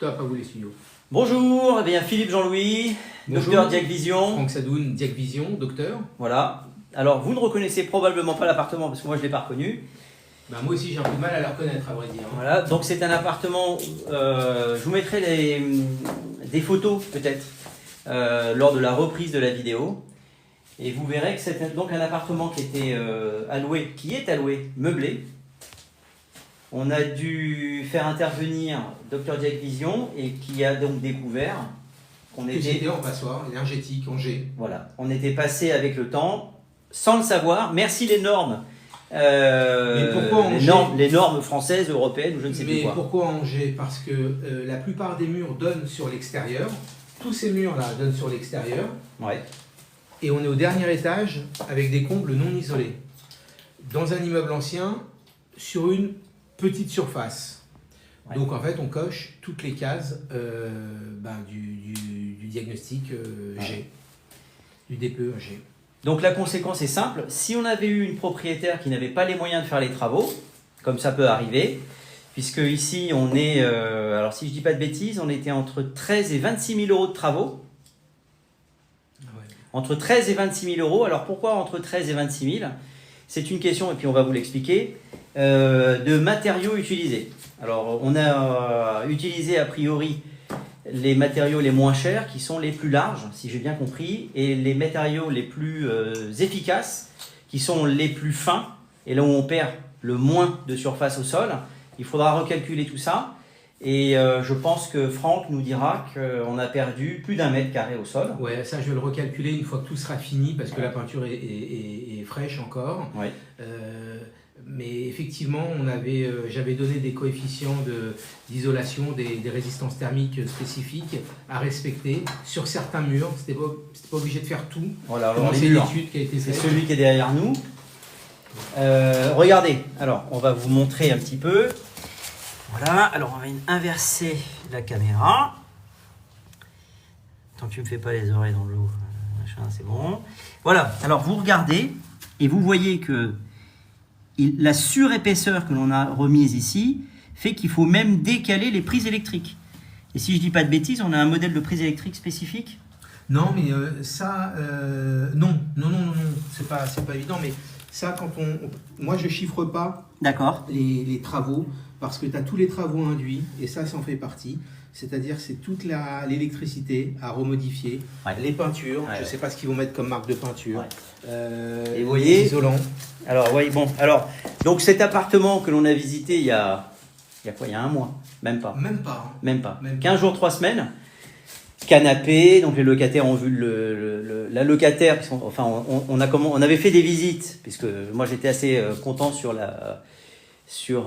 Top à vous les studios. Bonjour, eh bien Philippe Jean-Louis, docteur Diag Vision. Franck Sadoun, Diag Vision, docteur. Voilà. Alors vous ne reconnaissez probablement pas l'appartement parce que moi je ne l'ai pas reconnu. Ben, moi aussi j'ai un peu de mal à le reconnaître à vrai dire. Voilà, donc c'est un appartement, je vous mettrai des photos peut-être lors de la reprise de la vidéo. Et vous verrez que c'est donc un appartement qui était alloué, qui est alloué, meublé. On a dû faire intervenir Dr Diag Vision et qui a donc découvert qu'on était en passoire énergétique en G. Voilà, on était passé avec le temps sans le savoir. Merci les normes. Mais pourquoi les normes françaises, européennes ou je ne sais plus quoi. Mais pourquoi en G? Parce que la plupart des murs donnent sur l'extérieur. Tous ces murs-là donnent sur l'extérieur. Ouais. Et on est au dernier étage avec des combles non isolés. Dans un immeuble ancien, sur une petite surface. Ouais. Donc en fait, on coche toutes les cases du diagnostic G, du DPE G. Donc la conséquence est simple, si on avait eu une propriétaire qui n'avait pas les moyens de faire les travaux, comme ça peut arriver, puisque ici on est, alors si je dis pas de bêtises, on était entre 13 et 26 000 euros de travaux. Entre 13 et 26 000 euros. Alors pourquoi entre 13 et 26 000? C'est une question, et puis on va vous l'expliquer, de matériaux utilisés. Alors on a utilisé a priori les matériaux les moins chers, qui sont les plus larges, si j'ai bien compris, et les matériaux les plus efficaces, qui sont les plus fins, et là où on perd le moins de surface au sol. Il faudra recalculer tout ça. Et je pense que Franck nous dira qu'on a perdu plus d'1 mètre carré au sol. Ouais, ça je vais le recalculer une fois que tout sera fini parce que la peinture est fraîche encore. Ouais. Mais effectivement, j'avais donné des coefficients d'isolation, des résistances thermiques spécifiques à respecter sur certains murs. C'était pas obligé de faire tout. Voilà, c'est l'étude qui a été faite. C'est celui qui est derrière nous. Regardez, alors on va vous montrer un petit peu. Voilà, alors on va inverser la caméra. Tant que tu ne me fais pas les oreilles dans l'eau, machin, c'est bon. Voilà, alors vous regardez et vous voyez que la surépaisseur que l'on a remise ici fait qu'il faut même décaler les prises électriques. Et si je ne dis pas de bêtises, on a un modèle de prise électrique spécifique? Non, mais non, c'est pas évident, mais ça, moi je chiffre pas les travaux, parce que tu as tous les travaux induits, et ça en fait partie. C'est-à-dire c'est toute l'électricité à remodifier, les peintures, je ne sais pas ce qu'ils vont mettre comme marque de peinture, et vous voyez, les isolants. Alors, oui, bon, alors, donc cet appartement que l'on a visité il y a quoi? Il y a 1 mois? Même pas. Même pas. 15 jours, 3 semaines. Canapé, donc les locataires ont vu la locataire, on avait fait des visites, puisque moi j'étais assez content sur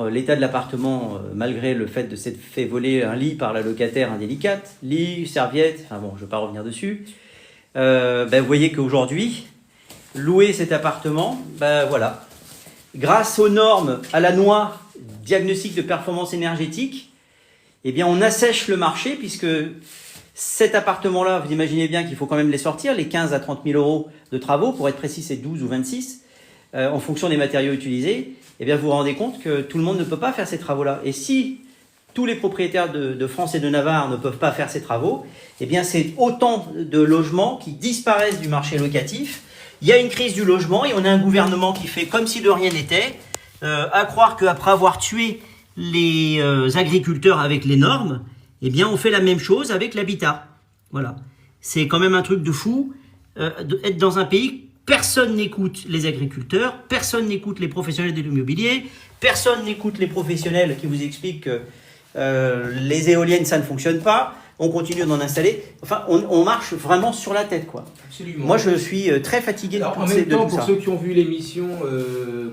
l'état de l'appartement, malgré le fait de s'être fait voler un lit par la locataire indélicate, lit, serviette, enfin bon, je ne vais pas revenir dessus. Vous voyez qu'aujourd'hui, louer cet appartement, voilà, grâce aux normes, à la NOI, diagnostic de performance énergétique, eh bien on assèche le marché, puisque cet appartement-là, vous imaginez bien qu'il faut quand même les sortir, les 15 à 30 000 euros de travaux, pour être précis c'est 12 ou 26, en fonction des matériaux utilisés. Eh bien, vous vous rendez compte que tout le monde ne peut pas faire ces travaux-là. Et si tous les propriétaires de France et de Navarre ne peuvent pas faire ces travaux, eh bien, c'est autant de logements qui disparaissent du marché locatif. Il y a une crise du logement et on a un gouvernement qui fait comme si de rien n'était, à croire qu'après avoir tué les agriculteurs avec les normes, eh bien, on fait la même chose avec l'habitat. Voilà. C'est quand même un truc de fou d'être dans un pays. Personne n'écoute les agriculteurs, personne n'écoute les professionnels de l'immobilier, personne n'écoute les professionnels qui vous expliquent que les éoliennes, ça ne fonctionne pas, on continue d'en installer. Enfin, on marche vraiment sur la tête, quoi. Absolument. Moi, je suis très fatigué de tout ça. En même temps, pour ceux qui ont vu l'émission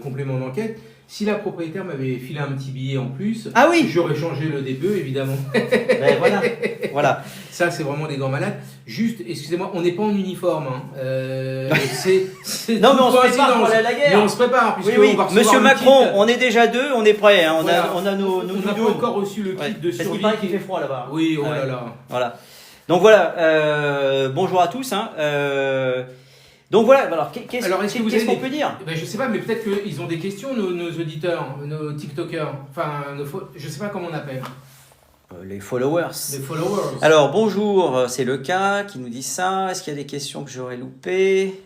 Complément d'enquête, si la propriétaire m'avait filé un petit billet en plus, j'aurais changé le DPE, évidemment. Voilà. Ça, c'est vraiment des grands malades. Juste, excusez-moi, on n'est pas en uniforme. Non, mais on se prépare pour aller à la guerre. Mais on se prépare. Oui. Monsieur Macron, on est déjà 2, on est prêt. Hein. On a nos on n'a pas encore reçu le kit de survie. Parce qu'il paraît qu'il fait froid là-bas. Oui, oh là là. Voilà. Donc voilà, bonjour à tous. Donc voilà, alors qu'est-ce qu'on peut dire? Je sais pas, mais peut-être qu'ils ont des questions, nos auditeurs, nos TikTokers. Enfin, je sais pas comment on appelle. les followers. Les followers. Alors, bonjour, c'est le cas qui nous dit ça. Est-ce qu'il y a des questions que j'aurais loupées?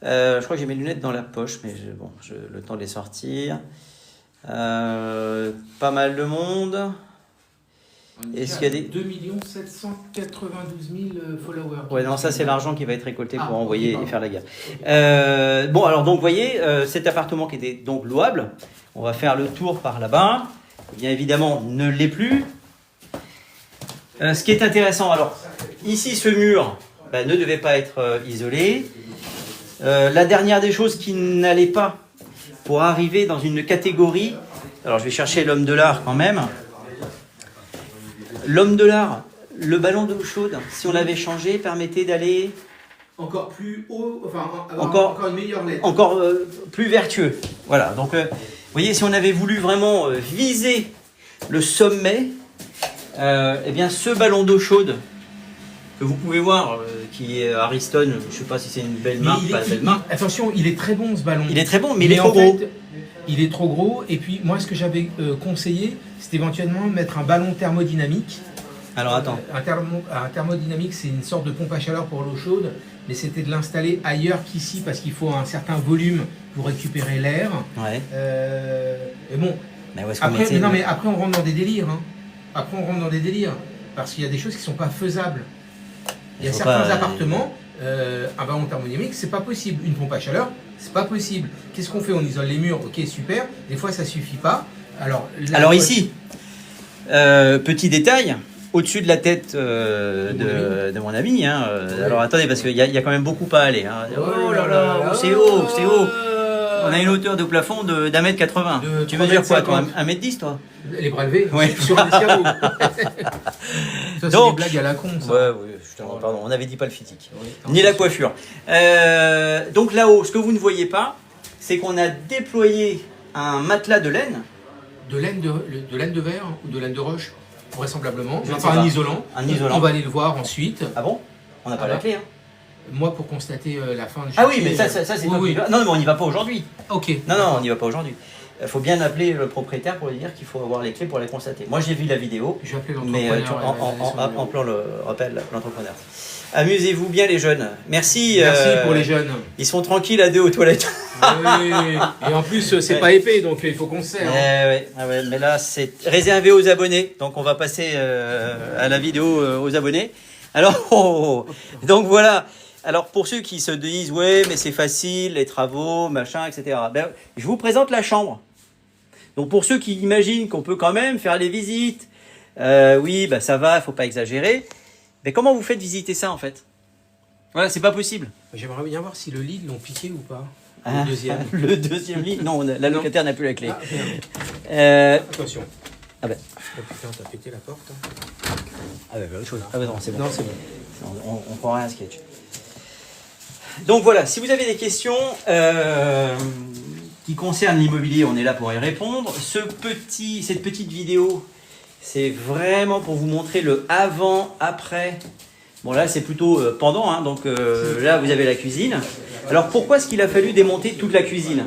Je crois que j'ai mes lunettes dans la poche, mais bon, le temps de les sortir. Pas mal de monde. Est-ce qu'il y a des 2 792 000 followers? Ouais, non, ça c'est l'argent qui va être récolté pour envoyer et faire la guerre. Bon, alors donc, vous voyez, cet appartement qui était donc louable, on va faire le tour par là-bas. Bien évidemment, ne l'est plus. Ce qui est intéressant, alors, ici, ce mur ne devait pas être isolé. La dernière des choses qui n'allait pas pour arriver dans une catégorie, alors je vais chercher l'homme de l'art quand même. L'homme de l'art, le ballon d'eau chaude, si on l'avait changé, permettait d'aller encore plus haut, enfin encore une meilleure lettre. Encore plus vertueux. Voilà, donc vous voyez, si on avait voulu vraiment viser le sommet, eh bien ce ballon d'eau chaude que vous pouvez voir, qui est Ariston, je ne sais pas si c'est une belle marque, pas une belle marque. Attention, il est très bon ce ballon. Il est très bon, mais il est trop gros. Il est trop gros, et puis moi ce que j'avais conseillé, c'est éventuellement de mettre un ballon thermodynamique. Alors attends. Un thermodynamique, c'est une sorte de pompe à chaleur pour l'eau chaude, mais c'était de l'installer ailleurs qu'ici parce qu'il faut un certain volume pour récupérer l'air. Ouais. Et bon. Mais où est-ce mais après on rentre dans des délires. Hein. Après on rentre dans des délires parce qu'il y a des choses qui sont pas faisables. Il y a certains appartements, un ballon thermodynamique, c'est pas possible. Une pompe à chaleur, c'est pas possible. Qu'est-ce qu'on fait? On isole les murs, ok, super. Des fois, ça suffit pas. Alors ici, petit détail, au-dessus de la tête de mon ami. Hein, alors attendez, parce qu'il y a quand même beaucoup à aller. Hein. Oh là là, c'est haut, c'est haut. On a une hauteur de plafond d'1,80 m. Tu veux dire quoi, toi? 1,10 m, toi? Les bras levés, ouais. Sur l'escargot. Ça, c'est des blagues à la con, ça. Ouais, pardon, on n'avait dit pas le physique. Oui, ni la coiffure. Donc là-haut, ce que vous ne voyez pas, c'est qu'on a déployé un matelas de laine. De laine de verre ou de laine de roche, vraisemblablement. Un isolant. Un isolant. On va aller le voir ensuite. Ah bon? On n'a pas la clé, hein. Moi, pour constater la fin de chantier... Ah oui, mais ça c'est oui. Non, mais on n'y va pas aujourd'hui. Ok. Non, on n'y va pas aujourd'hui. Il faut bien appeler le propriétaire pour lui dire qu'il faut avoir les clés pour les constater. Moi, j'ai vu la vidéo, je vais appeler l'entrepreneur. Mais en plan le rappel l'entrepreneur. Amusez-vous bien les jeunes. Merci. Merci pour les jeunes. Ils sont tranquilles à deux aux toilettes. Oui. Et en plus, c'est pas épais, donc il faut qu'on se serre. Ouais, mais là, c'est réservé aux abonnés. Donc, on va passer à la vidéo aux abonnés. Alors, donc voilà. Alors, pour ceux qui se disent, ouais, mais c'est facile, les travaux, machin, etc. Ben, je vous présente la chambre. Donc, pour ceux qui imaginent qu'on peut quand même faire les visites, oui, bah, ça va, il ne faut pas exagérer. Mais comment vous faites visiter ça, en fait? Voilà, c'est pas possible. J'aimerais bien voir si le lit, ils l'ont piqué ou pas. Le deuxième lit? Non, la locataire n'a plus la clé. Attention. Ah ben. Oh putain, t'as pété la porte. Ah ben, autre chose. Ah ben non, c'est bon. Non, c'est bon. On prend rien à sketch. Donc voilà, si vous avez des questions qui concernent l'immobilier, on est là pour y répondre. Cette petite vidéo, c'est vraiment pour vous montrer le avant-après. Bon là, c'est plutôt pendant, hein, donc là, vous avez la cuisine. Alors pourquoi est-ce qu'il a fallu démonter toute la cuisine?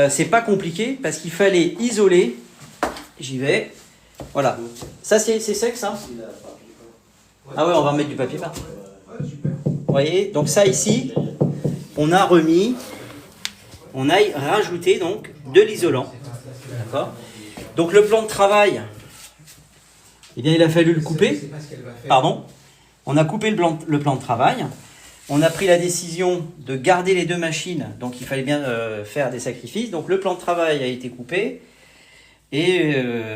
C'est pas compliqué, parce qu'il fallait isoler. J'y vais. Voilà. Ça, c'est sec, ça? Ah ouais, on va remettre du papier peint. Vous voyez, donc ça ici, on a rajouté donc de l'isolant. D'accord? Donc le plan de travail, eh bien il a fallu le couper. Pardon? On a coupé le plan de travail. On a pris la décision de garder les deux machines, donc il fallait bien faire des sacrifices. Donc le plan de travail a été coupé. Et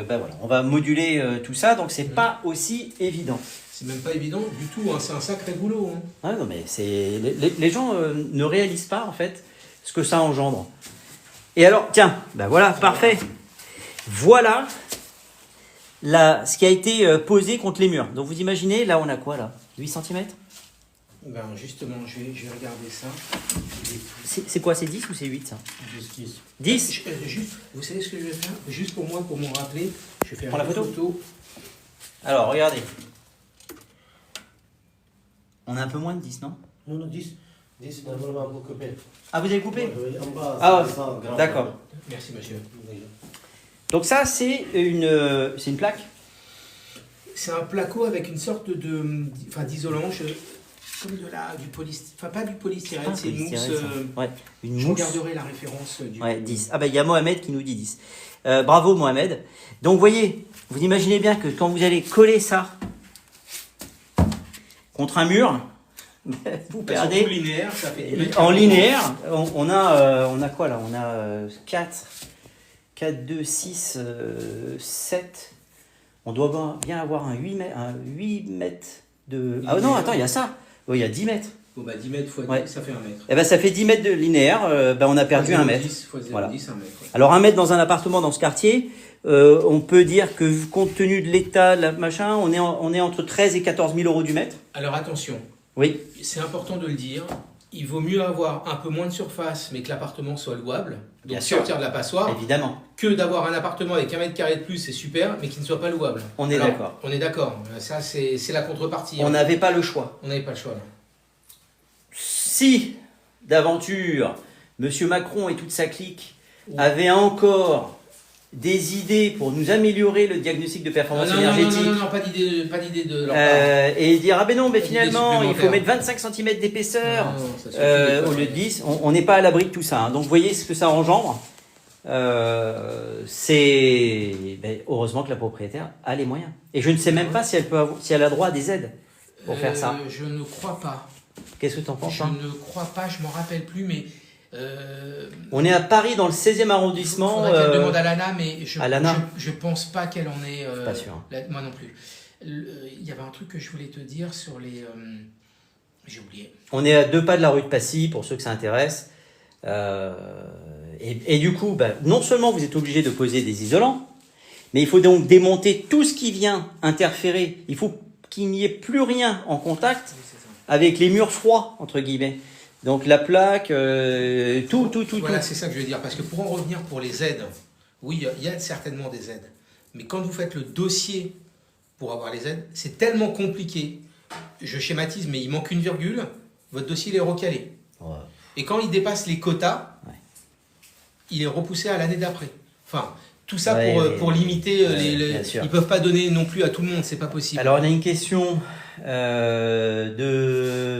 ben voilà, on va moduler tout ça, donc c'est pas aussi évident. C'est même pas évident du tout, hein. C'est un sacré boulot. Hein. Ah non, mais les gens ne réalisent pas en fait ce que ça engendre. Et alors, tiens, ben voilà, parfait. Voilà ce qui a été posé contre les murs. Donc vous imaginez, là on a quoi là? 8 cm? Ben justement, je vais regarder ça. C'est quoi, c'est 10 ou c'est 8 ça? 10. 10 juste, vous savez ce que je vais faire? Juste pour moi, pour m'en rappeler, je vais faire la photo. Alors, regardez. On a un peu moins de 10, non? Non, 10. 10, normalement, vous coupez. Ah, vous avez coupé? Oui, en bas, ah, d'accord. Merci, monsieur. Donc ça, c'est une plaque C'est un placo avec une sorte d'isolant, comme du polystyrène. Enfin, pas du polystyrène, c'est une mousse. Une je mousse. regarderai la référence du. 10. Ah, il y a Mohamed qui nous dit 10. Bravo, Mohamed. Donc, vous voyez, vous imaginez bien que quand vous allez coller ça contre un mur, vous perdez. Linéaire, ça fait en linéaire, on a quoi là? On a 4, 2, 6, 7. On doit bien avoir un 8 mètres de. Ah non, attends, il y a ça. Il y a 10 mètres. Bon, 10 mètres fois 10, ça fait 1 mètre. Eh ben, ça fait 10 mètres de linéaire. On a perdu 1 mètre. 10 fois 0, voilà. 10, 1 mètre. Ouais. Alors, 1 mètre dans un appartement dans ce quartier, on peut dire que compte tenu de l'état, on est entre 13 et 14 000 euros du mètre. Alors, attention. Oui. C'est important de le dire. Il vaut mieux avoir un peu moins de surface, mais que l'appartement soit louable. Donc, sortir de la passoire. Évidemment. Que d'avoir un appartement avec 1 mètre carré de plus, c'est super, mais qui ne soit pas louable. On est d'accord. On est d'accord. Ça, c'est la contrepartie. On n'avait pas le choix. On n'avait pas le choix, là. Si, d'aventure, M. Macron et toute sa clique avaient encore des idées pour nous améliorer le diagnostic de performance énergétique. Non, pas d'idée de leur part. Et dire, ah ben non, mais finalement, il faut mettre 25 cm d'épaisseur au lieu de 10. On n'est pas à l'abri de tout ça. Hein. Donc, vous voyez ce que ça engendre. Heureusement que la propriétaire a les moyens. Et je ne sais même pas si elle a droit à des aides pour faire ça. Je ne crois pas. Qu'est-ce que tu en penses? Je ne crois pas, je m'en rappelle plus, mais... On est à Paris, dans le 16e arrondissement. Il faudrait qu'elle demande à Lana, mais je pense pas qu'elle en est... pas sûr. Moi non plus. Il y avait un truc que je voulais te dire sur les... j'ai oublié. On est à 2 pas de la rue de Passy, pour ceux que ça intéresse. Et du coup, non seulement vous êtes obligé de poser des isolants, mais il faut donc démonter tout ce qui vient interférer. Il faut qu'il n'y ait plus rien en contact avec les murs froids, entre guillemets. Donc la plaque, tout. Voilà, c'est ça que je veux dire. Parce que pour en revenir pour les aides, oui, il y a certainement des aides. Mais quand vous faites le dossier pour avoir les aides, c'est tellement compliqué. Je schématise, mais il manque une virgule, votre dossier il est recalé. Ouais. Et quand il dépasse les quotas, il est repoussé à l'année d'après. Enfin, tout ça pour limiter ils peuvent pas donner non plus à tout le monde, c'est pas possible. Alors on a une question de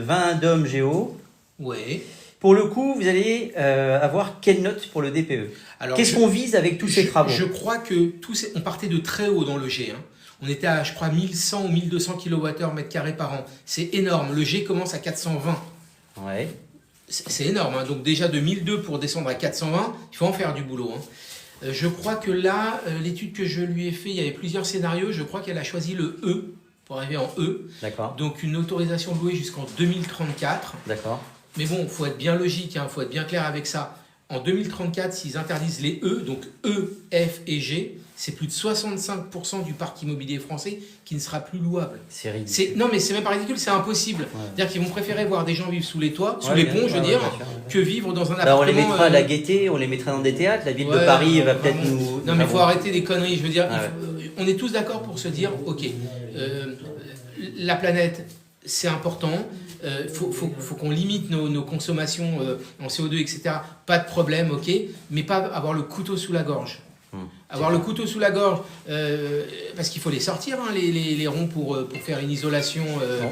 20 d'hommes géo. Ouais. Pour le coup, vous allez avoir quelle note pour le DPE? Qu'est-ce qu'on vise avec tous ces travaux? Je crois que on partait de très haut dans le G. Hein. On était à, je crois, 1100 ou 1200 kWh mètre carré par an. C'est énorme. Le G commence à 420. Ouais. C'est énorme. Hein. Donc déjà de 1002 pour descendre à 420, il faut en faire du boulot. Hein. Je crois que là, l'étude que je lui ai fait, il y avait plusieurs scénarios. Je crois qu'elle a choisi le E pour arriver en E. D'accord. Donc une autorisation de louer jusqu'en 2034. D'accord. Mais bon, il faut être bien logique, il faut être bien clair avec ça. En 2034, s'ils interdisent les E, donc E, F et G, c'est plus de 65% du parc immobilier français qui ne sera plus louable. C'est ridicule. Non, mais c'est même pas ridicule, c'est impossible. Ouais. C'est-à-dire qu'ils vont préférer voir des gens vivre sous les toits, sous les ponts, je veux dire, que vivre dans un appartement. On les mettra à la Gaîté, on les mettra dans des théâtres. La ville de Paris va peut-être nous. Non, mais il faut arrêter des conneries. Je veux dire, on est tous d'accord pour se dire, ok, la planète, c'est important. Faut qu'on limite nos consommations en CO2, etc. Pas de problème, ok, mais pas avoir le couteau sous la gorge. Avoir le couteau sous la gorge, parce qu'il faut les sortir, hein, les ronds, pour faire une isolation.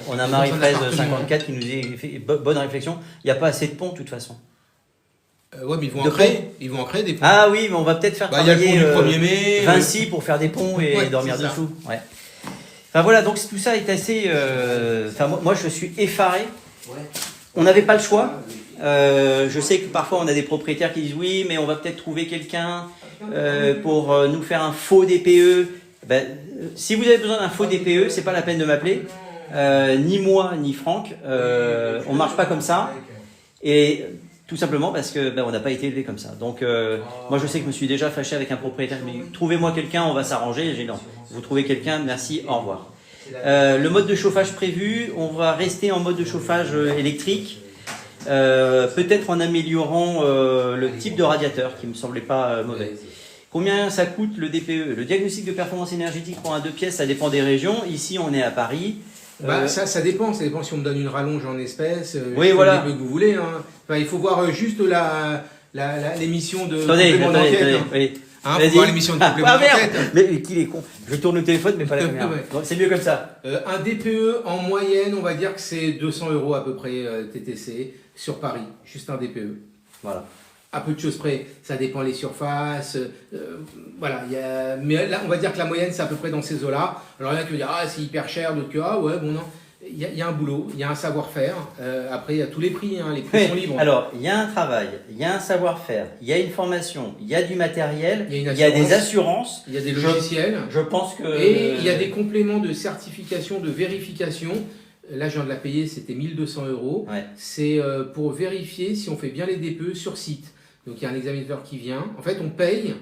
On a Marie-Fraise 54 qui nous dit, bonne réflexion, il n'y a pas assez de ponts de toute façon. Ouais, mais ils vont en créer des ponts. Ah oui, mais on va peut-être faire travailler y a le pont du 1er mai, Vinci pour faire des ponts et dormir dessous. Ouais. Enfin voilà, donc tout ça est assez... moi je suis effaré. On n'avait pas le choix. Je sais que parfois on a des propriétaires qui disent oui, mais on va peut-être trouver quelqu'un pour nous faire un faux DPE. Si vous avez besoin d'un faux DPE, c'est pas la peine de m'appeler. Ni moi, ni Franck. On marche pas comme ça. Et tout simplement parce que on n'a pas été élevé comme ça. Donc moi je sais que je me suis déjà fâché avec un propriétaire qui m'a dit trouvez-moi quelqu'un, on va s'arranger. J'ai dit non, vous trouvez quelqu'un, merci, au revoir. Le mode de chauffage prévu, on va rester en mode de chauffage électrique, peut-être en améliorant le type de radiateur qui me semblait pas mauvais. Combien ça coûte le DPE? Le diagnostic de performance énergétique pour un 2 pièces, ça dépend des régions. Ici on est à Paris. Ça dépend si on me donne une rallonge en espèces, oui, voilà. le que vous voulez. Hein. Enfin, il faut voir juste l'émission de... Attendez. Hein. Oui. Hein, pour voir l'émission de complément d'enquête. Mais qu'il est con. Je tourne le téléphone, mais pas la caméra. Ouais. C'est mieux comme ça. Un DPE, en moyenne, on va dire que c'est 200 € à peu près TTC sur Paris. Juste un DPE. Voilà. À peu de choses près. Ça dépend les surfaces. Voilà. Mais là, on va dire que la moyenne, c'est à peu près dans ces eaux-là. Alors, il y en a qui vont dire, ah, c'est hyper cher. D'autres que, ah, ouais, bon, non. Il y a un boulot, il y a un savoir-faire. Après, il y a tous les prix, hein, les prix sont libres. Alors, il y a un travail, il y a un savoir-faire, il y a une formation, il y a du matériel, il y a des assurances, il y a des logiciels. Je pense que... Et il y a des compléments de certification, de vérification. Là, je viens de la payer, c'était 1 200 €. Ouais. C'est pour vérifier si on fait bien les DPE sur site. Donc, il y a un examinateur qui vient. En fait, on paye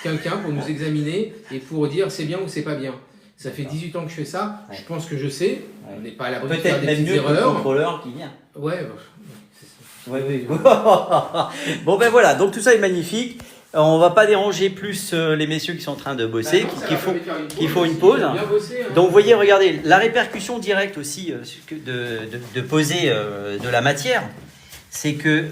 quelqu'un pour nous examiner et pour dire c'est bien ou c'est pas bien. Ça fait 18 ans que je fais ça, je pense que je sais. On n'est pas à l'abri de faire des petites erreurs. Peut-être même mieux que le contrôleur qui vient. Ouais, c'est ça. Oui. Bon ben voilà, donc tout ça est magnifique. On va pas déranger plus les messieurs qui sont en train de bosser, qui font une pause. Donc vous voyez, regardez, la répercussion directe aussi de poser de la matière, c'est que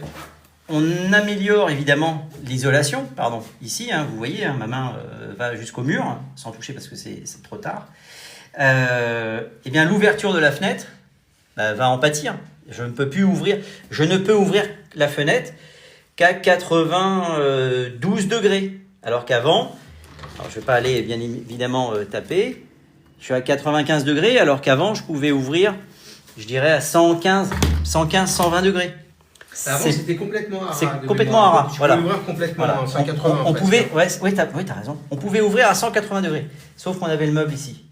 on améliore évidemment l'isolation. Pardon, ici, hein, vous voyez, hein, ma main va jusqu'au mur, hein, sans toucher parce que c'est trop tard. Eh bien, l'ouverture de la fenêtre va en pâtir. Je ne peux ouvrir la fenêtre qu'à 92 degrés. Alors qu'avant, je ne vais pas aller bien évidemment taper, je suis à 95 degrés, alors qu'avant, je pouvais ouvrir, je dirais, à 115, 120 degrés. Avant, c'était complètement à ras. C'est complètement à ras. Voilà. On pouvait ouvrir complètement à 180. On pouvait, t'as raison. On pouvait ouvrir à 180 degrés, sauf qu'on avait le meuble ici.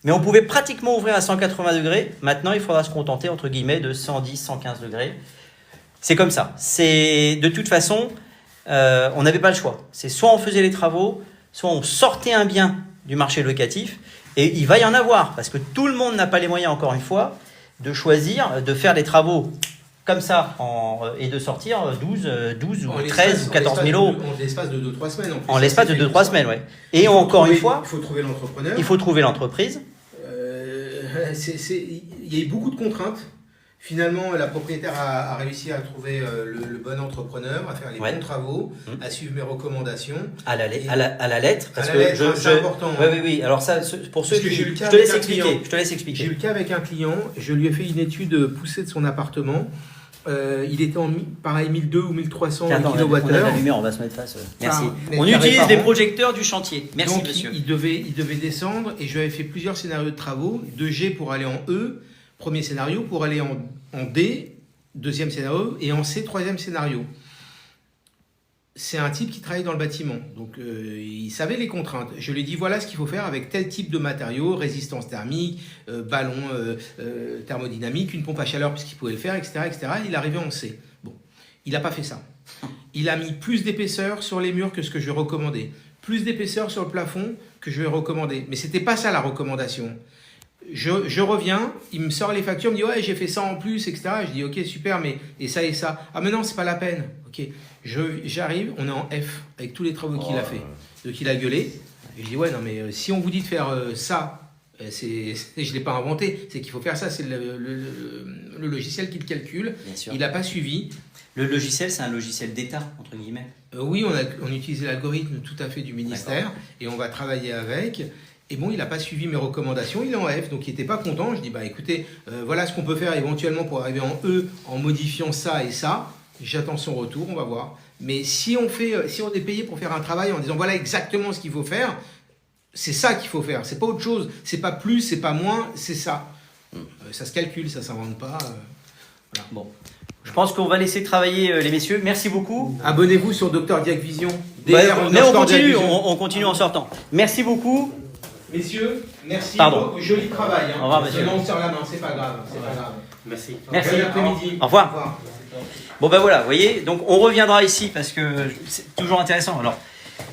Mais on pouvait pratiquement ouvrir à 180 degrés. Maintenant, il faudra se contenter, entre guillemets, de 110, 115 degrés. C'est comme ça. De toute façon, on n'avait pas le choix. C'est soit on faisait les travaux, soit on sortait un bien du marché locatif. Et il va y en avoir, parce que tout le monde n'a pas les moyens, encore une fois, de choisir, de faire des travaux comme ça et de sortir 12 ou 13 ou 14 000 euros. En l'espace de 2-3 semaines. En l'espace de 2-3 semaines, oui. Et encore une fois, il faut trouver l'entrepreneur. Il faut trouver l'entreprise. Il y a eu beaucoup de contraintes. Finalement, la propriétaire a réussi à trouver le bon entrepreneur, à faire les bons travaux, à suivre mes recommandations. À la lettre. Parce que c'est important. Oui. Alors ça, pour ceux qui... Je te laisse expliquer. J'ai eu le cas avec un client. Je lui ai fait une étude poussée de son appartement. Il était en pareil 1200 ou 1300 kWh. On va se mettre face. Merci. On utilise les projecteurs du chantier. Merci. Donc, monsieur. Il devait descendre et je lui avais fait plusieurs scénarios de travaux. 2G pour aller en E, premier scénario, pour aller en D, deuxième scénario, et en C, troisième scénario. C'est un type qui travaille dans le bâtiment, donc il savait les contraintes. Je lui ai dit voilà ce qu'il faut faire avec tel type de matériaux, résistance thermique, ballon thermodynamique, une pompe à chaleur puisqu'il pouvait le faire, etc., etc. Il arrivait en C. Bon, il n'a pas fait ça. Il a mis plus d'épaisseur sur les murs que ce que je recommandais, plus d'épaisseur sur le plafond que je lui ai recommandé. Mais c'était pas ça la recommandation. Je reviens, il me sort les factures, il me dit ouais j'ai fait ça en plus, etc. Je dis ok super, mais et ça et ça. Ah mais non c'est pas la peine. Ok, j'arrive, on est en F avec tous les travaux qu'il a fait. Donc il a gueulé. Et je dis ouais non mais si on vous dit de faire ça, je l'ai pas inventé, c'est qu'il faut faire ça, c'est le logiciel qui le calcule. Il n'a pas suivi. Le logiciel c'est un logiciel d'État entre guillemets. Oui on utilisait l'algorithme tout à fait du ministère et on va travailler avec. Et bon, il n'a pas suivi mes recommandations, il est en F, donc il n'était pas content. Je dis, bah écoutez, voilà ce qu'on peut faire éventuellement pour arriver en E en modifiant ça et ça. J'attends son retour, on va voir. Mais si on est payé pour faire un travail en disant, voilà exactement ce qu'il faut faire, c'est ça qu'il faut faire. C'est pas autre chose. C'est pas plus, c'est pas moins, c'est ça. Ça se calcule, ça s'invente pas. Voilà. Bon. Je pense qu'on va laisser travailler les messieurs. Merci beaucoup. Abonnez-vous sur Dr Diac Vision. Mais on continue en sortant. Merci beaucoup. Messieurs, merci. Pardon. Joli travail. Au revoir, monsieur. On serre la main, c'est pas grave. Merci. Merci. Bon après-midi. Au revoir. Bon ben voilà, vous voyez, donc on reviendra ici parce que c'est toujours intéressant. Alors,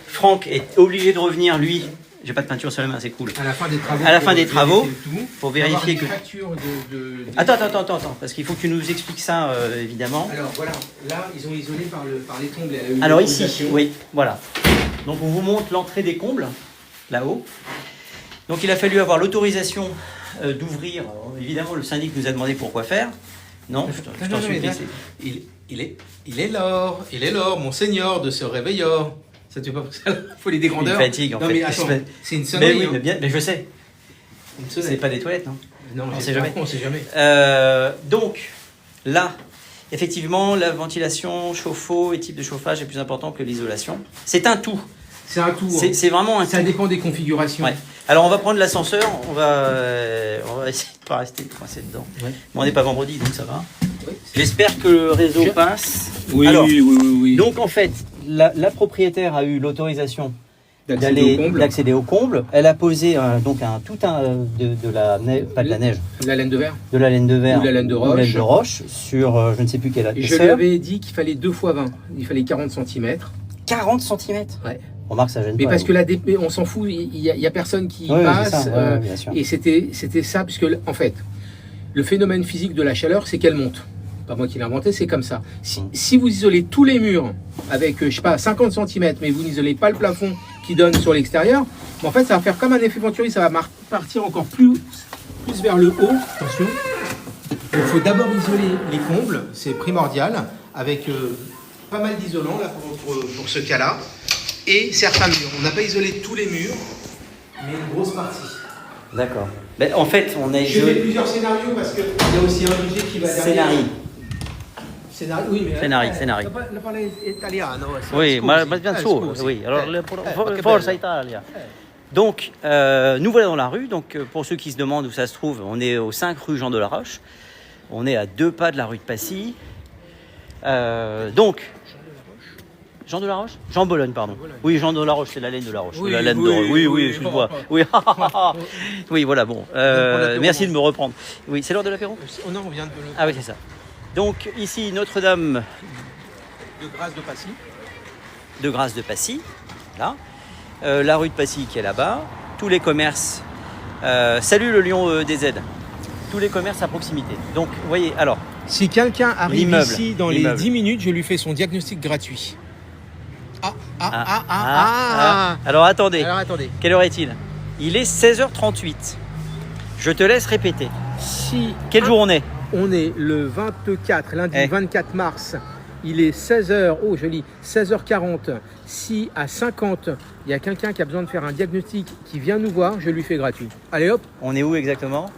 Franck est obligé de revenir, lui. J'ai pas de peinture sur la main, c'est cool. À la fin des travaux. À la fin des travaux, pour vérifier que. Attends, parce qu'il faut que tu nous expliques ça, évidemment. Alors voilà, là ils ont isolé par les combles. Alors ici, oui, voilà. Donc on vous montre l'entrée des combles, là-haut. Donc il a fallu avoir l'autorisation d'ouvrir. Évidemment, le syndic nous a demandé pourquoi faire. Non, je t'en supplie. Il est l'or, monseigneur de ce réveilleur. Ça te fait pas penser à la folie des grandeurs? Une fatigue, en fait. Mais attends, c'est une sonnerie. Mais oui, hein. mais je sais. C'est pas des toilettes, non? Non, on sait jamais. On sait jamais. Donc, là, effectivement, la ventilation, chauffe-eau et type de chauffage est plus important que l'isolation. C'est un tout. C'est un tout. Hein. C'est vraiment un tout. Ça dépend des configurations. Ouais. Alors, on va prendre l'ascenseur. On va essayer de pas rester coincé dedans. Ouais. Bon, on n'est pas vendredi, donc ça va. Oui. J'espère que le réseau passe. Oui, alors, oui. Donc, en fait, la propriétaire a eu l'autorisation d'accéder au comble. Elle a posé de la neige, pas de la neige. De la laine de verre. De la laine de verre. Ou de la laine de roche. Ou laine de roche sur je ne sais plus quelle épaisseur. Je lui avais dit qu'il fallait 2 x 20. Il fallait 40 cm. 40 cm? Ouais. Remarque, ça gêne mais pas. Parce que la DP, on s'en fout, il y a personne qui passe. Ça, et c'était ça, puisque en fait, le phénomène physique de la chaleur, c'est qu'elle monte. Pas moi qui l'ai inventé, c'est comme ça. Si vous isolez tous les murs avec, je sais pas, 50 cm, mais vous n'isolez pas le plafond qui donne sur l'extérieur, en fait, ça va faire comme un effet Venturi, ça va partir encore plus vers le haut. Attention. Il faut d'abord isoler les combles, c'est primordial, avec pas mal d'isolants là pour ce cas-là, et certains murs. On n'a pas isolé tous les murs, mais une grosse partie. D'accord. Mais en fait, on a Je fais plusieurs scénarios parce qu'il y a aussi un budget qui va derrière. Oui, mais Scenari. La parole italiano. Oui, ma bien sûr. Oui, alors Forza Italia. Donc, nous voilà dans la rue. Donc, pour ceux qui se demandent où ça se trouve, on est au 5 rue Jean de la Roche. On est à 2 pas de la rue de Passy. Donc, Jean de la Roche? Jean Bologne, pardon. Oui, Jean de la Roche, c'est la laine de la Roche. Oui, la laine de Roche. Oui, excuse-moi. Oui, oui, voilà, bon. Merci de me reprendre. Oui, c'est l'heure de l'apéro? Non, on vient de Ah oui, c'est ça. Donc, ici, Notre-Dame de Grâce de Passy. De Grâce de Passy, là. La rue de Passy qui est là-bas. Tous les commerces. Salut le Lion DZ. Tous les commerces à proximité. Donc, vous voyez, alors. Si quelqu'un arrive ici dans les 10 minutes, je lui fais son diagnostic gratuit. Alors attendez. Quelle heure est-il? Il est 16h38. Je te laisse répéter. Quel jour on est? On est le 24, lundi 24 mars. Il est 16h, 16h40. Si à 50, il y a quelqu'un qui a besoin de faire un diagnostic qui vient nous voir, je lui fais gratuit. Allez hop. On est où exactement?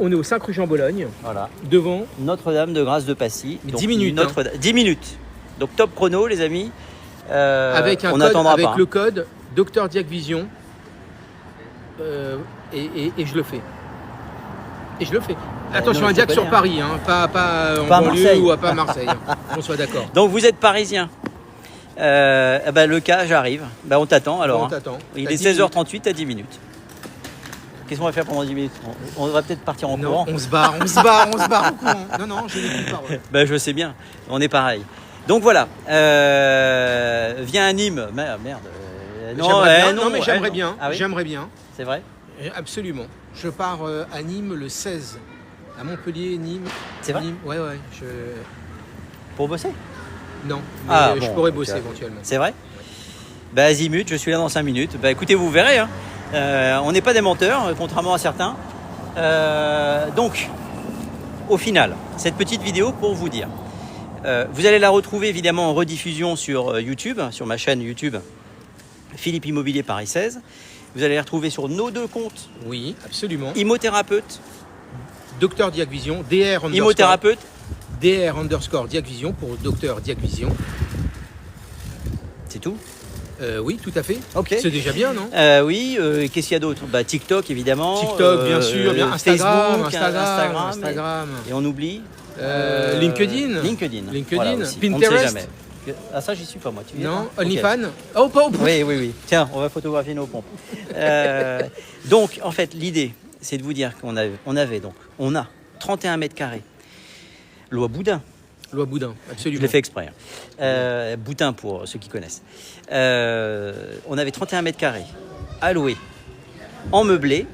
On est au 5 rue Jean-Bologne. Voilà. Devant Notre-Dame de Grâce de Passy. 10 minutes. 10 minutes. Donc top chrono les amis. Avec le code Dr Diac Vision. Et je le fais. Attention, un Diac sur Paris, hein, pas en banlieue ou pas à Marseille. On soit d'accord. Donc vous êtes parisien. Le cas, j'arrive. On t'attend alors. On t'attend. Il est 16h38 à 10 minutes. Qu'est-ce qu'on va faire pendant 10 minutes? On va peut-être partir en courant. On se barre en courant. Non, j'ai des paroles. Je sais bien, on est pareil. Donc voilà, viens à Nîmes. Merde. Non, mais j'aimerais bien. Ah oui, j'aimerais bien. C'est vrai? Absolument. Je pars à Nîmes le 16. À Montpellier, Nîmes. C'est vrai? Nîmes. Ouais. Pour bosser? Non, mais je pourrais bosser éventuellement. C'est vrai? Azimut, je suis là dans 5 minutes. Écoutez, vous verrez. Hein. On n'est pas des menteurs, contrairement à certains. Donc, au final, cette petite vidéo pour vous dire. Vous allez la retrouver évidemment en rediffusion sur YouTube, sur ma chaîne YouTube Philippe Immobilier Paris 16. Vous allez la retrouver sur nos 2 comptes. Oui, absolument. Immothérapeute. Docteur Diac Vision, DR _ Immothérapeute. DR _ Diac Vision pour Docteur Diac Vision. C'est tout? Oui, tout à fait. Okay. C'est déjà bien, non? Oui. Qu'est-ce qu'il y a d'autre? TikTok, évidemment. TikTok, bien sûr. Bien. Instagram. Et on oublie LinkedIn. Voilà, Pinterest. On ne sait jamais. Ça, j'y suis pas, moi. Non, OnlyFans. Okay. Oui. Tiens, on va photographier nos pompes. Donc, en fait, l'idée, c'est de vous dire qu'on a 31 mètres carrés. Loi Boudin. Loi Boudin, absolument. Je l'ai fait exprès. Boutin pour ceux qui connaissent. On avait 31 mètres carrés à louer, en meublé,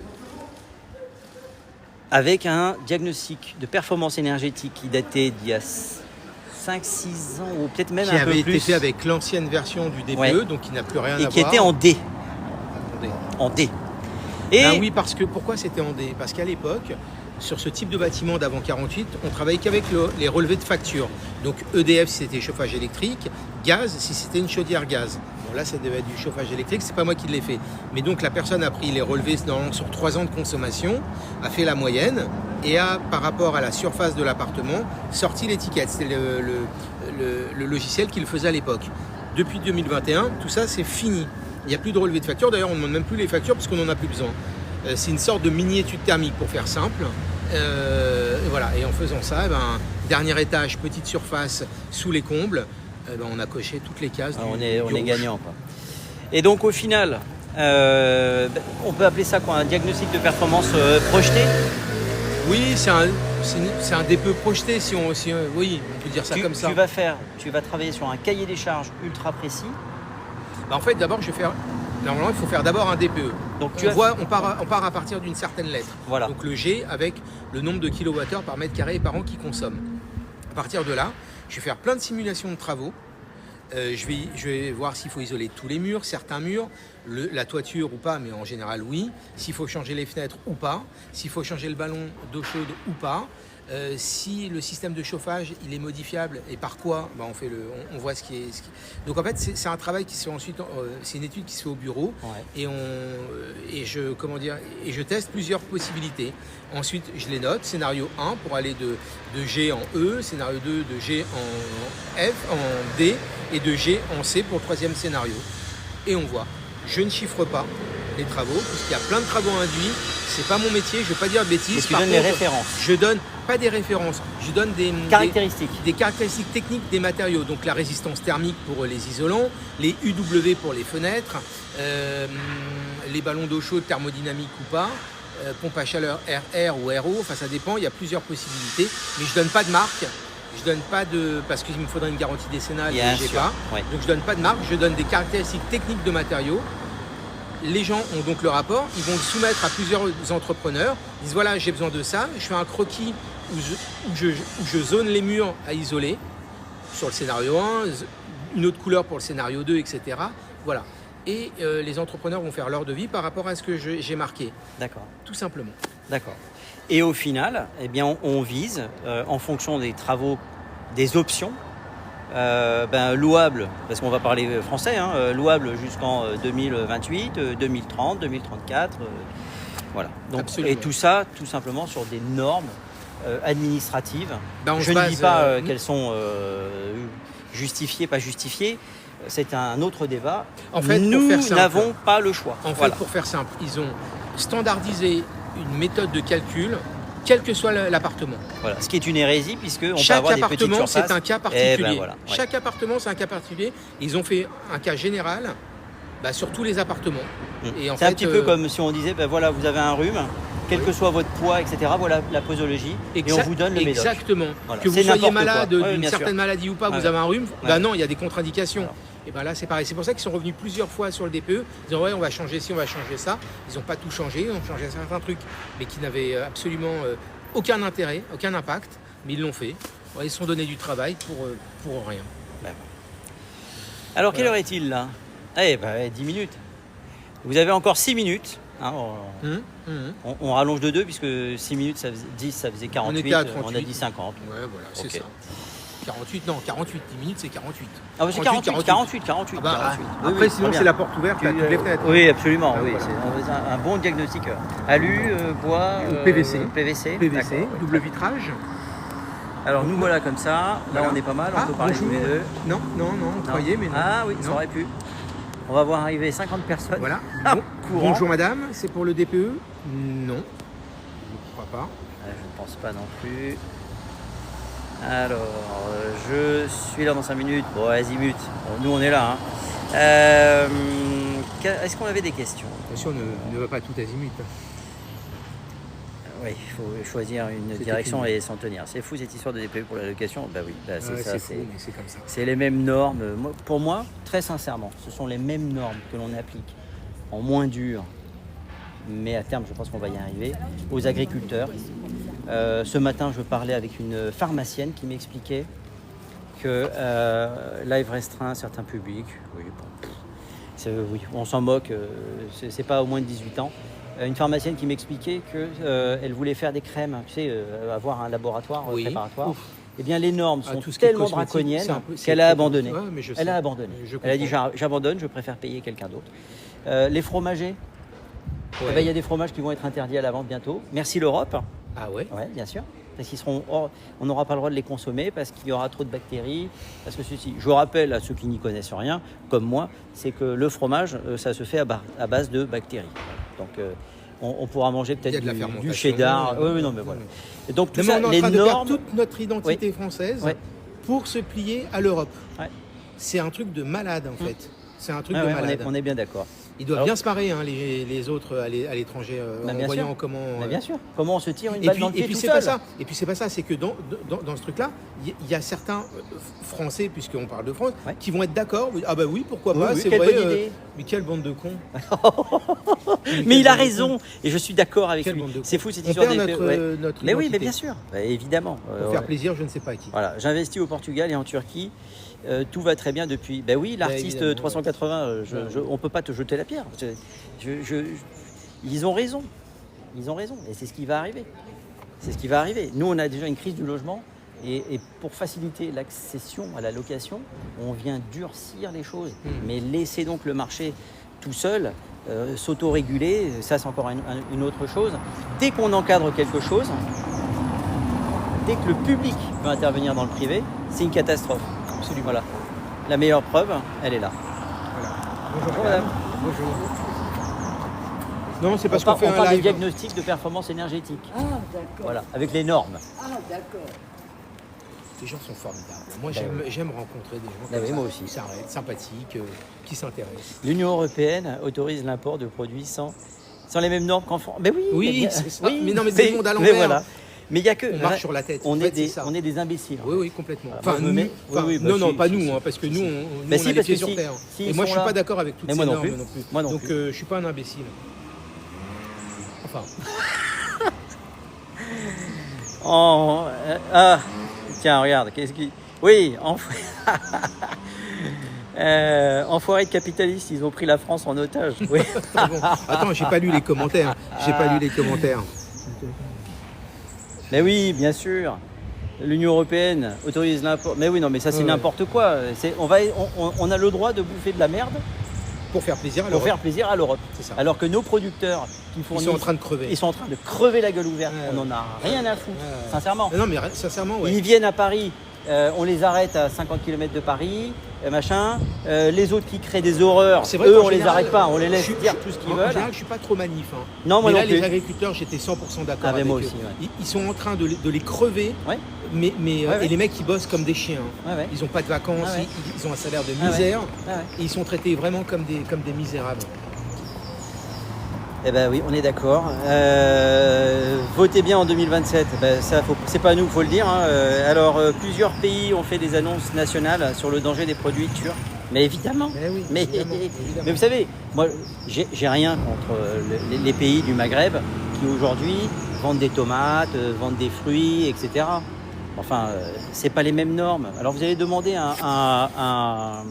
avec un diagnostic de performance énergétique qui datait d'il y a 5-6 ans, ou peut-être même un peu plus. Qui avait été fait avec l'ancienne version du DPE, donc qui n'a plus rien à voir. Et qui était en D. En D. Et oui, parce que pourquoi c'était en D? Parce qu'à l'époque, sur ce type de bâtiment d'avant 48, on travaillait qu'avec les relevés de facture. Donc EDF si c'était chauffage électrique, gaz si c'était une chaudière gaz. Bon, là, ça devait être du chauffage électrique, c'est pas moi qui l'ai fait. Mais donc, la personne a pris les relevés sur 3 ans de consommation, a fait la moyenne et a, par rapport à la surface de l'appartement, sorti l'étiquette. C'était le logiciel qui le faisait à l'époque. Depuis 2021, tout ça, c'est fini. Il n'y a plus de relevé de facture. D'ailleurs, on ne demande même plus les factures parce qu'on n'en a plus besoin. C'est une sorte de mini-étude thermique pour faire simple. Et voilà. Et en faisant ça, dernier étage, petite surface sous les combles, on a coché toutes les cases. On est gagnant, quoi. Et donc au final, on peut appeler ça quoi, un diagnostic de performance projeté? Oui, c'est un DPE projeté, oui, on peut dire ça comme ça. Tu vas travailler sur un cahier des charges ultra précis. En fait, d'abord, normalement, il faut faire d'abord un DPE. Donc, on part à partir d'une certaine lettre. Voilà. Donc le G avec le nombre de kilowattheures par mètre carré et par an qu'il consomme. À partir de là, je vais faire plein de simulations de travaux. Je vais voir s'il faut isoler tous les murs, certains murs, la toiture ou pas, mais en général oui. S'il faut changer les fenêtres ou pas. S'il faut changer le ballon d'eau chaude ou pas. Si le système de chauffage il est modifiable et par quoi, on voit ce qui est. Donc en fait c'est un travail qui se fait ensuite, c'est une étude qui se fait au bureau et je teste plusieurs possibilités. Ensuite je les note, scénario 1 pour aller de G en E, scénario 2 de G en F, en D et de G en C pour le troisième scénario. Et on voit, je ne chiffre pas les travaux, puisqu'il y a plein de travaux induits, c'est pas mon métier, je ne vais pas dire de bêtises. Tu donnes des références. Je donne pas des références, je donne des caractéristiques techniques des matériaux, donc la résistance thermique pour les isolants, les UW pour les fenêtres, les ballons d'eau chaude thermodynamique ou pas, pompe à chaleur RR ou RO, enfin ça dépend, il y a plusieurs possibilités, mais je donne pas de marque. Je donne pas parce qu'il me faudrait une garantie décennale et j'ai pas. Ouais. Donc je donne pas de marque, je donne des caractéristiques techniques de matériaux. Les gens ont donc le rapport, ils vont le soumettre à plusieurs entrepreneurs. Ils disent voilà, j'ai besoin de ça. Je fais un croquis où je zone les murs à isoler sur le scénario 1, une autre couleur pour le scénario 2, etc. Voilà. Et les entrepreneurs vont faire leur devis par rapport à ce que j'ai marqué. D'accord. Tout simplement. D'accord. Et au final, eh bien, on vise, en fonction des travaux, des options, louable, parce qu'on va parler français, louable jusqu'en 2028, 2030, 2034, voilà. Donc, et tout ça, tout simplement sur des normes administratives. Je ne dis pas qu'elles sont justifiées, pas justifiées. C'est un autre débat. En fait, nous n'avons pas le choix. En fait, pour faire simple, ils ont standardisé une méthode de calcul, quel que soit l'appartement. Voilà. Ce qui est une hérésie, puisque on peut avoir des petites surfaces. Chaque appartement, c'est un cas particulier. Voilà, ouais. Chaque appartement, c'est un cas particulier. Ils ont fait un cas général sur tous les appartements. Et c'est un petit peu comme si on disait, voilà, vous avez un rhume, quel que soit votre poids, etc. Voilà la posologie, et on vous donne le médoc. Exactement. Voilà. Que vous soyez malade d'une certaine maladie ou pas, vous avez un rhume, non, il y a des contre-indications. Alors. Et là, c'est pareil. C'est pour ça qu'ils sont revenus plusieurs fois sur le DPE. Ils disant on va changer ci, on va changer ça. Ils n'ont pas tout changé, ils ont changé certains trucs, mais qui n'avaient absolument aucun intérêt, aucun impact. Mais ils l'ont fait. Ils se sont donné du travail pour rien. Alors, quelle heure est-il là 10 minutes. Vous avez encore 6 minutes. On rallonge de 2 puisque 6 minutes, ça faisait 10, ça faisait 48. On était à 38. On a dit 50. Ouais, voilà, c'est ça. 48, 10 minutes, c'est 48. Ah, c'est 48. Après, sinon, c'est la porte ouverte à toutes les fenêtres. Oui, absolument. Oui, c'est un bon diagnostic. Alu, bois, PVC. PVC, double vitrage. Alors, nous voilà comme ça. Là, on est pas mal. On peut parler tous les deux. Non, on croyait, mais non. Ah oui, ça aurait pu. On va voir arriver 50 personnes. Voilà. Bonjour madame, c'est pour le DPE? Non, je ne crois pas. Je ne pense pas non plus. Alors, je suis là dans 5 minutes. Bon, azimut. Bon, nous, on est là. Est-ce qu'on avait des questions? Bien sûr, on ne va pas tout azimut. Oui, il faut choisir une direction et s'en tenir. C'est fou cette histoire de DPE pour la location. Oui, c'est ça. C'est comme ça. C'est les mêmes normes. Pour moi, très sincèrement, ce sont les mêmes normes que l'on applique en moins dur. Mais à terme, je pense qu'on va y arriver, aux agriculteurs. Ce matin, je parlais avec une pharmacienne qui m'expliquait que là, il restreint certains publics. Oui, on s'en moque, c'est pas au moins de 18 ans. Une pharmacienne qui m'expliquait qu'elle voulait faire des crèmes, avoir un laboratoire préparatoire. Eh bien, les normes sont tellement draconiennes qu'elle a abandonné. Ouais, elle a abandonné. Elle a dit j'abandonne, je préfère payer quelqu'un d'autre. Les fromagers, eh ben, y a des fromages qui vont être interdits à la vente bientôt. Merci l'Europe. Ah ouais? Ouais, bien sûr. Parce qu'ils seront on n'aura pas le droit de les consommer parce qu'il y aura trop de bactéries. Parce que ceci, je rappelle à ceux qui n'y connaissent rien, comme moi, c'est que le fromage, ça se fait à base de bactéries. Donc, on pourra manger peut-être du cheddar. Oui, non, mais voilà. Et donc, tout ça, on est en les train normes... de perdre toute notre identité française pour se plier à l'Europe. Ouais. C'est un truc de malade, en fait. C'est un truc de malade. On est bien d'accord. Ils doivent bien se marrer, hein, les autres à l'étranger, en voyant comment... bien sûr. Comment on se tire une balle dans le pied tout seul. Et puis c'est pas ça, c'est que dans ce truc-là, il y a certains Français, puisqu'on parle de France, qui vont être d'accord. Ah bah oui, pourquoi pas, c'est vrai. Mais quelle bande de cons. Mais il a raison, et je suis d'accord avec lui. C'est fou cette histoire. Notre mais oui, mais bien sûr, évidemment. Pour faire plaisir, je ne sais pas à qui. Voilà, j'investis au Portugal et en Turquie. Tout va très bien depuis. Ben oui, l'artiste 380, on ne peut pas te jeter la pierre. Ils ont raison. Ils ont raison. Et c'est ce qui va arriver. C'est ce qui va arriver. Nous, on a déjà une crise du logement. Et pour faciliter l'accession à la location, on vient durcir les choses. Mais laisser donc le marché tout seul, s'autoréguler, ça c'est encore une autre chose. Dès qu'on encadre quelque chose, dès que le public peut intervenir dans le privé, c'est une catastrophe. Absolument. Voilà. La meilleure preuve, elle est là. Voilà. Bonjour madame. Bonjour. Non, c'est parce qu'on fait un live. On parle des diagnostics de performance énergétique. Ah, d'accord. Voilà, avec les normes. Ah, d'accord. Les gens sont formidables. Moi, j'aime rencontrer des gens moi aussi. Qui s'arrêtent, sympathiques, qui s'intéressent. L'Union européenne autorise l'import de produits sans les mêmes normes qu'en France. Mais oui, c'est ça. Oui, mais non, mais c'est le monde à l'envers. Mais voilà. Mais il y a que on marche sur la tête. On est des imbéciles. Oui, complètement. Enfin, non, pas nous, parce que nous, on a les pieds sur terre. Et moi, je suis pas d'accord avec toutes ces normes non plus. Moi non Donc, plus. je suis pas un imbécile. Enfin. Tiens, regarde, qu'est-ce qui... Oui, enfoirés de capitalistes, ils ont pris la France en otage. Oui. Bon. Attends, j'ai pas lu les commentaires. Mais oui, bien sûr. L'Union européenne autorise l'import. Mais oui, non, mais ça c'est n'importe quoi. On a le droit de bouffer de la merde pour faire plaisir à l'Europe. C'est ça. Alors que nos producteurs qui fournissent, ils sont en train de crever. Ils sont en train de crever la gueule ouverte. On n'en a rien à foutre. Sincèrement. Non, mais sincèrement, Ils viennent à Paris. On les arrête à 50 km de Paris, machin. Les autres qui créent des horreurs, eux, on les arrête pas, on les laisse dire tout ce qu'ils veulent. En général, je suis pas trop manif. Hein. Non, moi mais non là, plus. Les agriculteurs, j'étais 100% d'accord avec moi eux. aussi, Ils sont en train de les crever, et les mecs, ils bossent comme des chiens. Ils n'ont pas de vacances, ils ont un salaire de misère, et ils sont traités vraiment comme des misérables. Eh ben oui, on est d'accord. Votez bien en 2027. Ça, c'est pas nous, il faut le dire. Hein. Alors, plusieurs pays ont fait des annonces nationales sur le danger des produits turcs. Mais évidemment. Mais vous savez, moi, j'ai rien contre les pays du Maghreb qui aujourd'hui vendent des tomates, vendent des fruits, etc. Enfin, c'est pas les mêmes normes. Alors, vous allez demander à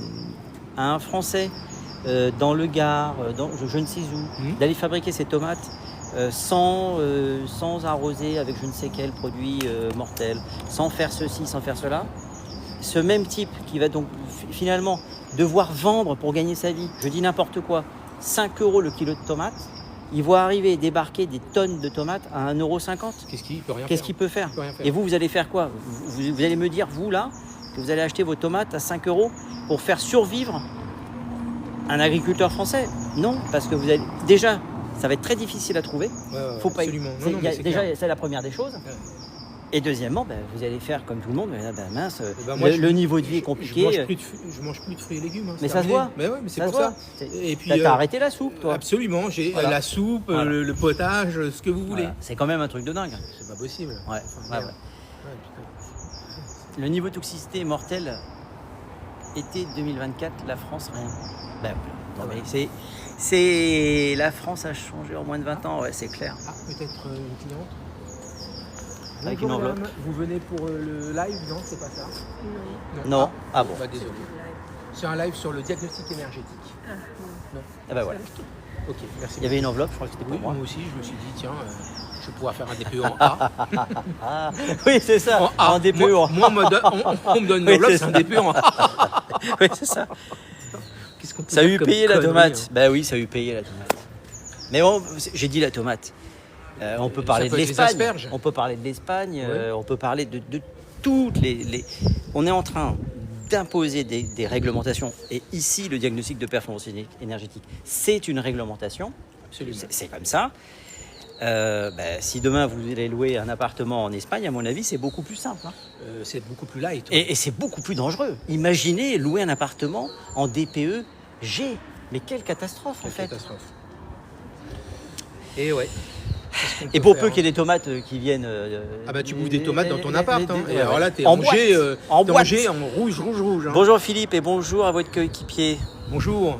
un Français dans le Gard, je ne sais où, d'aller fabriquer ces tomates sans arroser avec je ne sais quel produit mortel, sans faire ceci, sans faire cela. Ce même type qui va donc finalement devoir vendre pour gagner sa vie, je dis n'importe quoi, 5 € le kilo de tomates, il voit arriver et débarquer des tonnes de tomates à 1,50 €. Qu'est-ce qu'il peut faire? Et vous allez faire quoi? Vous allez me dire, vous là, que vous allez acheter vos tomates à 5 € pour faire survivre un agriculteur français? Non, parce que vous allez déjà, ça va être très difficile à trouver. Faut pas. Déjà, c'est la première des choses. Et deuxièmement, vous allez faire comme tout le monde. Mince, le niveau de vie est compliqué. Je mange plus de fruits et légumes. Mais ça se voit. Mais c'est pour ça. Et puis, t'as arrêté la soupe, toi? Absolument. J'ai la soupe, le potage, ce que vous voulez. C'est quand même un truc de dingue. C'est pas possible. Le niveau de toxicité est mortel. Été 2024, la France, rien. C'est la France a changé en moins de 20 ans, c'est clair. Ah, peut-être une cliente. Avec une enveloppe. Vous venez pour le live? Non, c'est pas ça. Non. Ah bon. Désolé. C'est un live sur le diagnostic énergétique. Ah voilà. Ok, merci. Il y avait une enveloppe, je crois que c'était pour moi. Moi aussi, je me suis dit, tiens, je vais pouvoir faire un DPE en A. Oui, c'est ça, en A. En DPE en A. Moi, on me donne une enveloppe, c'est un DPE en A. Oui, c'est ça. Ça a eu payé la tomate. Ben oui, ça a eu payé la tomate. Mais bon, j'ai dit la tomate. On peut parler de l'Espagne. On peut parler de l'Espagne. On peut parler de toutes les... On est en train d'imposer des réglementations. Et ici, le diagnostic de performance énergétique, c'est une réglementation. Absolument. C'est comme ça. Si demain vous allez louer un appartement en Espagne, à mon avis, c'est beaucoup plus simple. Hein. C'est beaucoup plus light. Et c'est beaucoup plus dangereux. Imaginez louer un appartement en DPE G. Mais quelle catastrophe en fait. Catastrophe. Et ouais. Et pour peu qu'il y ait des tomates qui viennent... Ah bah tu bouffes des tomates dans ton appart. Et alors là, t'es en rangé en rouge. Hein. Bonjour Philippe et bonjour à votre coéquipier. Bonjour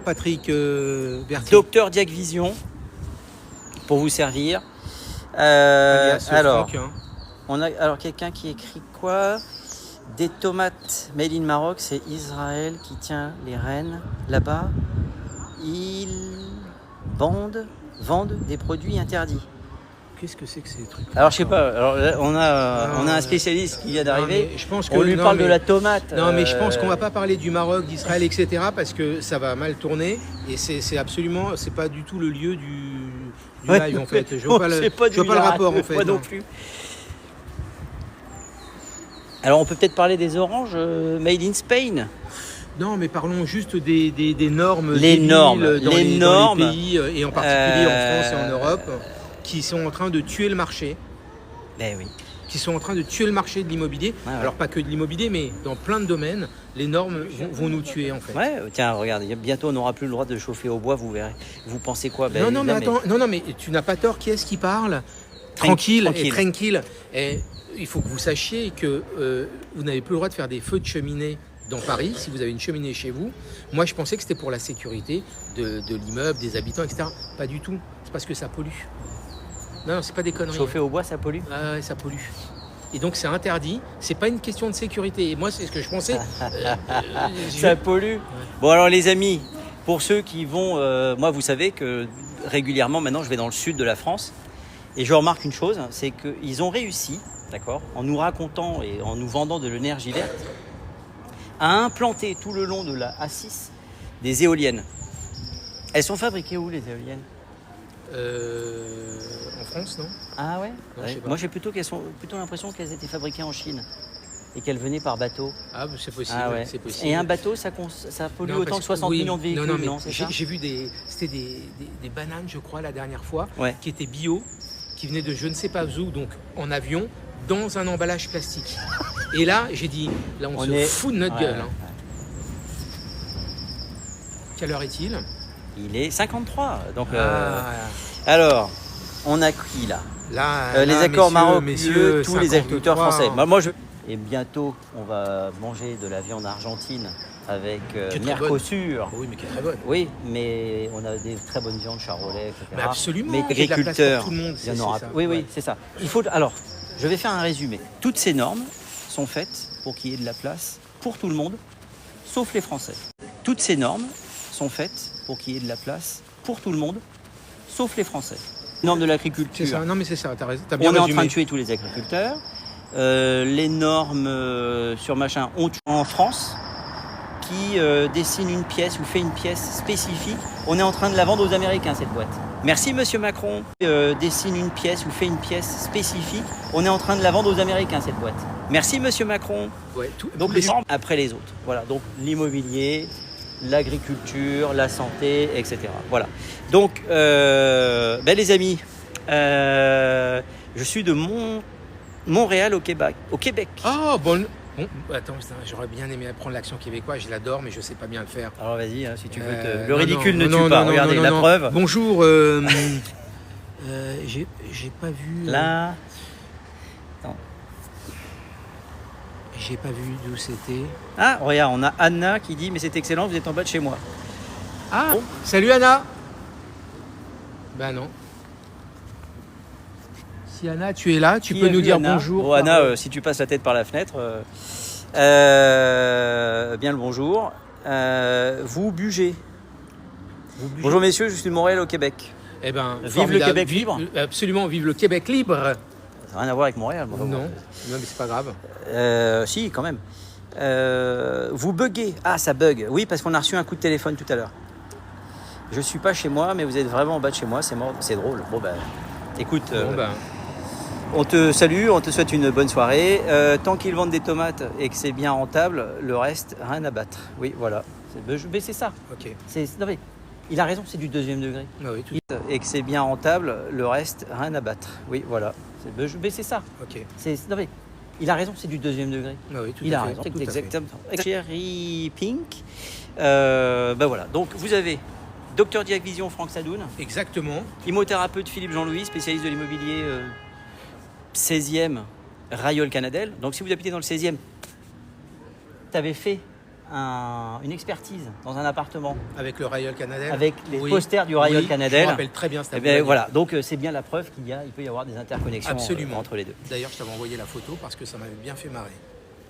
Patrick Berthier. Docteur Diagvision, pour vous servir. Alors, Franck, hein. on a quelqu'un qui écrit quoi? Des tomates made in Maroc, c'est Israël qui tient les rênes là-bas. Ils vendent des produits interdits. Qu'est-ce que c'est que ces trucs? Alors je sais pas. Alors là, on a un spécialiste qui vient d'arriver. On lui parle de la tomate. Non mais je pense qu'on va pas parler du Maroc, d'Israël, etc. parce que ça va mal tourner et c'est pas du tout le lieu du live en fait. Je vois pas le rapport en fait. Moi non plus. Alors on peut peut-être parler des oranges made in Spain. Non, mais parlons juste des normes. Les normes dans les pays, et en particulier en France et en Europe, qui sont en train de tuer le marché. Ben oui. Qui sont en train de tuer le marché de l'immobilier. Ouais. Alors pas que de l'immobilier, mais dans plein de domaines, les normes vont nous tuer en fait. Ouais, tiens, regarde, bientôt on n'aura plus le droit de chauffer au bois, vous verrez. Vous pensez quoi? Non, mais tu n'as pas tort. Qui est-ce qui parle? Tranquille. Et il faut que vous sachiez que vous n'avez plus le droit de faire des feux de cheminée dans Paris, si vous avez une cheminée chez vous. Moi, je pensais que c'était pour la sécurité de l'immeuble, des habitants, etc. Pas du tout. C'est parce que ça pollue. Non, c'est pas des conneries. Chauffer au bois, ça pollue? Ah ouais, ça pollue. Et donc, c'est interdit. C'est pas une question de sécurité. Et moi, c'est ce que je pensais. Ça pollue. Ouais. Bon, alors, les amis, pour ceux qui vont... moi, vous savez que régulièrement, maintenant, je vais dans le sud de la France. Et je remarque une chose, c'est qu'ils ont réussi, d'accord, en nous racontant et en nous vendant de l'énergie verte, à implanter tout le long de la A6 des éoliennes. Elles sont fabriquées où, les éoliennes? En France, non? Ah ouais, moi j'ai plutôt l'impression qu'elles étaient fabriquées en Chine et qu'elles venaient par bateau. Ah, c'est possible, c'est possible. Et un bateau, ça pollue autant que 60 millions de véhicules, non, c'est ça? J'ai vu c'était des bananes, je crois, la dernière fois, ouais, qui étaient bio, qui venaient de je ne sais pas où, donc en avion, dans un emballage plastique. Et là, j'ai dit, là on se fout de notre gueule. Hein. Quelle heure est-il? Il est 53. Donc, alors, on a qui là, les accords marocains, tous les agriculteurs français. Et bientôt, on va manger de la viande argentine avec Mercosur. Oui, mais qui est très bonne. Oui, mais on a des très bonnes viandes, charolais, etc. Mais absolument. Mais agriculteurs, tout le monde, il y en aura. Oui, c'est ça. Alors, je vais faire un résumé. Toutes ces normes sont faites pour qu'il y ait de la place pour tout le monde, sauf les Français. Toutes ces normes sont faites pour qu'il y ait de la place pour tout le monde, sauf les Français. Les normes de l'agriculture. C'est ça. Non, mais c'est ça. T'as bien résumé. On est en train de tuer tous les agriculteurs. Les normes sur machin ont tué en France, qui dessine une pièce ou fait une pièce spécifique. On est en train de la vendre aux Américains, cette boîte. Merci, Monsieur Macron. Dessine une pièce ou fait une pièce spécifique. On est en train de la vendre aux Américains, cette boîte. Merci, Monsieur Macron. Ouais, donc les normes après les autres. Voilà. Donc l'immobilier, l'agriculture, la santé, etc. Voilà. Donc, les amis, je suis de Montréal au Québec. Ah, bon, attends, j'aurais bien aimé apprendre l'accent québécois, je l'adore, mais je sais pas bien le faire. Alors vas-y, si tu veux. Le ridicule ne tue pas, regardez, la preuve. Bonjour, j'ai pas vu... Là... Attends. J'ai pas vu d'où c'était. Ah, regarde, on a Anna qui dit, mais c'est excellent, vous êtes en bas de chez moi. Ah, bon. Salut Anna. Ben non. Si Anna, tu es là, tu peux nous dire Anna? Bonjour. Bon, Anna, si tu passes la tête par la fenêtre, bien le bonjour. Vous bugez. Bonjour messieurs, je suis de Montréal au Québec. Eh ben, vive le Québec libre. Absolument, vive le Québec libre. Ça n'a rien à voir avec Montréal. Moi, non, mais c'est pas grave. Si, quand même. Vous buguez. Ah, ça bug. Oui, parce qu'on a reçu un coup de téléphone tout à l'heure. Je suis pas chez moi, mais vous êtes vraiment en bas de chez moi. C'est mort. C'est drôle. Bon, ben, écoute, on te salue, on te souhaite une bonne soirée. Tant qu'ils vendent des tomates et que c'est bien rentable, le reste, rien à battre. Oui, voilà. Mais c'est ça. Ok. Non, mais il a raison, c'est du deuxième degré. Ah oui, et que c'est bien rentable, le reste, rien à battre. Oui, voilà. Mais c'est ça. Ok. Non, mais il a raison, c'est du deuxième degré. Ah oui, tout il à a fait, raison, tout exactement. Cherry Pink. Ben voilà. Donc vous avez Dr Diac Vision, Franck Sadoun. Exactement. Immothérapeute Philippe Jean-Louis, spécialiste de l'immobilier 16e, Rayol Canadel. Donc si vous habitez dans le 16e, tu avais fait une expertise dans un appartement. Avec le Rayol Canadel. Avec les posters du Rayol Canadel. Je me rappelle très bien cette voilà, donc c'est bien la preuve il peut y avoir des interconnexions entre les deux. D'ailleurs, je t'avais envoyé la photo parce que ça m'avait bien fait marrer.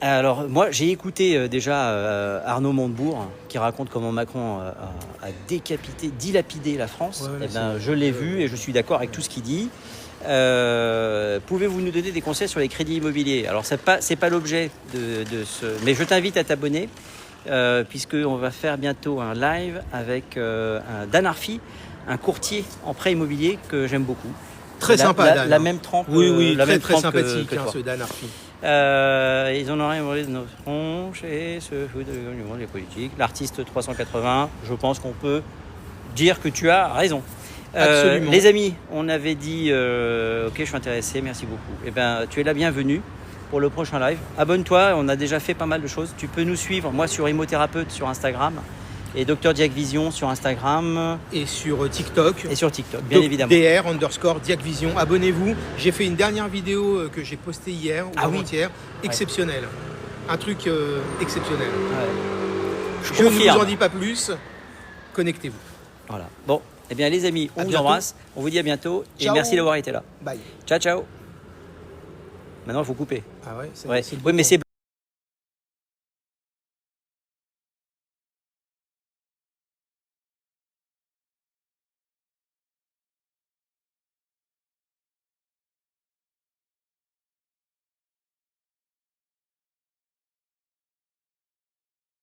Alors moi j'ai écouté déjà Arnaud Montebourg qui raconte comment Macron a dilapidé la France. Je l'ai vu et je suis d'accord avec tout ce qu'il dit. Pouvez-vous nous donner des conseils sur les crédits immobiliers? Alors c'est pas l'objet de ce, mais je t'invite à t'abonner puisqu'on va faire bientôt un live avec Dan Arfi, un courtier en prêt immobilier que j'aime beaucoup. Très sympa, Dan. La même trempe. Oui, la même très trempe sympathique, que ce Dan Arfi. Ils en ont rien volé de nos tronches et ce fout de du monde des politiques. L'artiste 380, je pense qu'on peut dire que tu as raison. Les amis, on avait dit ok, je suis intéressé, merci beaucoup. Eh ben, tu es la bienvenue pour le prochain live. Abonne-toi, on a déjà fait pas mal de choses. Tu peux nous suivre, moi sur Immothérapeute sur Instagram et Dr Diac Vision sur Instagram et sur TikTok. Et sur TikTok, bien évidemment. DR_Diac Vision. Abonnez-vous. J'ai fait une dernière vidéo que j'ai postée hier ou avant-hier. Exceptionnelle. Un truc exceptionnel. Ouais. Je ne vous en dis pas plus. Connectez-vous. Voilà. Bon, eh bien les amis, on vous embrasse. On vous dit à bientôt. Et merci d'avoir été là. Bye. Ciao, ciao. Maintenant, il faut couper. Ah ouais, oui, mais c'est